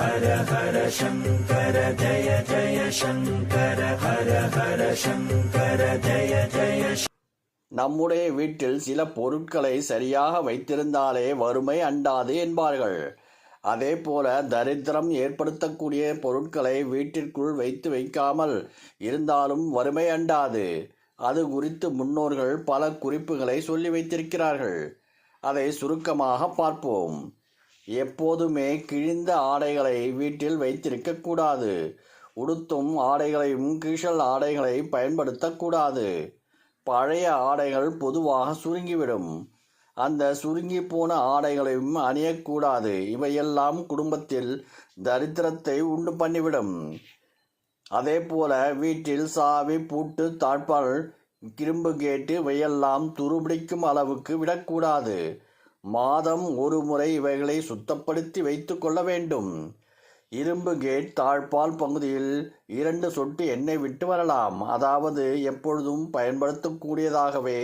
ஹர ஹர சங்கர ஜய ஜய சங்கர ஹர ஹர சங்கர ஜய ஜய. நம்முடைய வீட்டில் சில பொருட்களை சரியாக வைத்திருந்தாலே வறுமை அண்டாது என்பார்கள். அதே போல தரித்திரம் ஏற்படுத்தக்கூடிய பொருட்களை வீட்டிற்குள் வைக்காமல் இருந்தாலும் வறுமை அண்டாது. அது குறித்து முன்னோர்கள் பல குறிப்புகளை சொல்லி வைத்திருக்கிறார்கள். அதை சுருக்கமாக பார்ப்போம். எப்போதுமே கிழிந்த ஆடைகளை வீட்டில் வைத்திருக்கக்கூடாது. உடுத்தும் ஆடைகளையும் கீழ் ஆடைகளை பயன்படுத்தக்கூடாது. பழைய ஆடைகள் பொதுவாக சுருங்கிவிடும். அந்த சுருங்கி போன ஆடைகளையும் அணியக்கூடாது. இவையெல்லாம் குடும்பத்தில் தரித்திரத்தை உண்டு பண்ணிவிடும். அதே போல வீட்டில் சாவி, பூட்டு, தாழ்பால், கிரும்பு கேட்டு இவையெல்லாம் துருபிடிக்கும் அளவுக்கு விடக்கூடாது. மாதம் ஒரு முறை இவைகளை சுத்தப்படுத்தி வைத்து கொள்ள வேண்டும். இரும்பு கேட், தாழ்பால் பகுதியில் 2 சொட்டு எண்ணெய் விட்டு வரலாம். அதாவது எப்பொழுதும் பயன்படுத்தக்கூடியதாகவே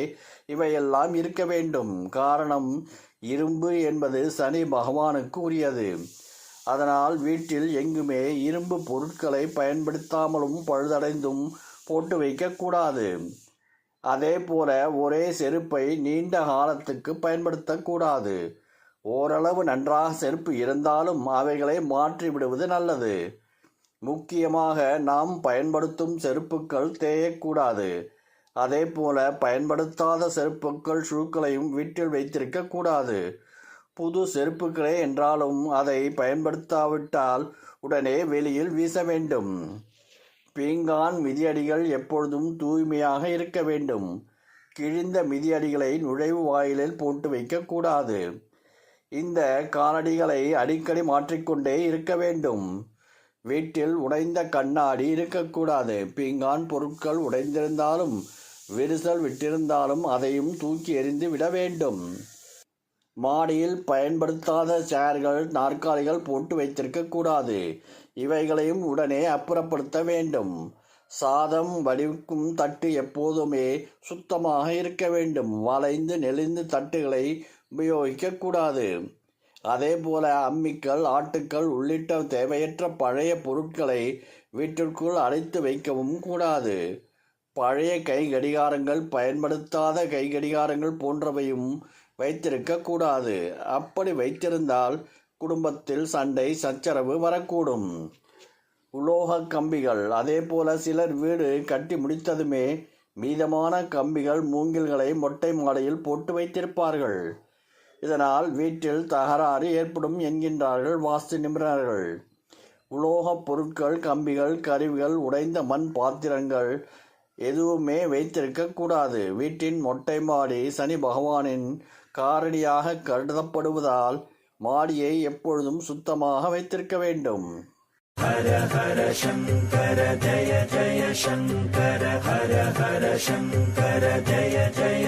இவையெல்லாம் இருக்க வேண்டும். காரணம், இரும்பு என்பது சனி பகவானுக்கு உரியது. அதனால் வீட்டில் எங்குமே இரும்பு பொருட்களை பயன்படுத்தாமலும் பழுதடைந்தும் போட்டு வைக்கக்கூடாது. அதே போல ஒரே செருப்பை நீண்ட காலத்துக்கு பயன்படுத்தக்கூடாது. ஓரளவு நன்றாக செருப்பு இருந்தாலும் அவைகளை மாற்றி விடுவது நல்லது. முக்கியமாக நாம் பயன்படுத்தும் செருப்புக்கள் தேயக்கூடாது. அதே போல பயன்படுத்தாத செருப்புக்கள், ஷூக்களையும் வீட்டில் வைத்திருக்கக்கூடாது. புது செருப்புக்களே என்றாலும் அதை பயன்படுத்தாவிட்டால் உடனே வெளியில் வீச வேண்டும். பீங்கான், மிதியடிகள் எப்பொழுதும் தூய்மையாக இருக்க வேண்டும். கிழிந்த மிதியடிகளை நுழைவு வாயிலில் போட்டு வைக்கக்கூடாது. இந்த காலடிகளை அடிக்கடி மாற்றிக்கொண்டே இருக்க வேண்டும். வீட்டில் உடைந்த கண்ணாடி இருக்கக்கூடாது. பீங்கான் பொருட்கள் உடைந்திருந்தாலும் விரிசல் விட்டிருந்தாலும் அதையும் தூக்கி எறிந்து விட வேண்டும். மாடியில் பயன்படுத்தாத சேர்கள், நாற்காலிகள் போட்டு வைத்திருக்கக்கூடாது. இவைகளையும் உடனே அப்புறப்படுத்த வேண்டும். சாதம் வடிக்கும் தட்டு எப்போதுமே சுத்தமாக இருக்க வேண்டும். வளைந்து நெளிந்து தட்டுகளை உபயோகிக்கக்கூடாது. அதே போல அம்மிக்கல், ஆட்டுக்கள் உள்ளிட்ட தேவையற்ற பழைய பொருட்களை வீட்டிற்குள் அடைத்து வைக்கவும் கூடாது. பழைய கை கடிகாரங்கள், பயன்படுத்தாத கை கடிகாரங்கள் போன்றவையும் வைத்திருக்கக்கூடாது. அப்படி வைத்திருந்தால் குடும்பத்தில் சண்டை, சச்சரவு வரக்கூடும். உலோக கம்பிகள், அதே போல சிலர் வீடு கட்டி முடித்ததுமே மீதமான கம்பிகள், மூங்கில்களை மொட்டை மாடியில் போட்டு வைத்திருப்பார்கள். இதனால் வீட்டில் தகராறு ஏற்படும் என்கின்றார்கள் வாஸ்து நிபுணர்கள். உலோகப் பொருட்கள், கம்பிகள், கருவிகள், உடைந்த மண் பாத்திரங்கள் எதுவுமே வைத்திருக்கக்கூடாது. வீட்டின் மொட்டை மாடி சனி பகவானின் காரணியாக கருதப்படுவதால் மாடியை எப்பொழுதும் சுத்தமாக வைத்திருக்க வேண்டும். ஹர ஹர சங்கர ஜய ஜய சங்கர ஹர ஹர சங்கர ஜய ஜய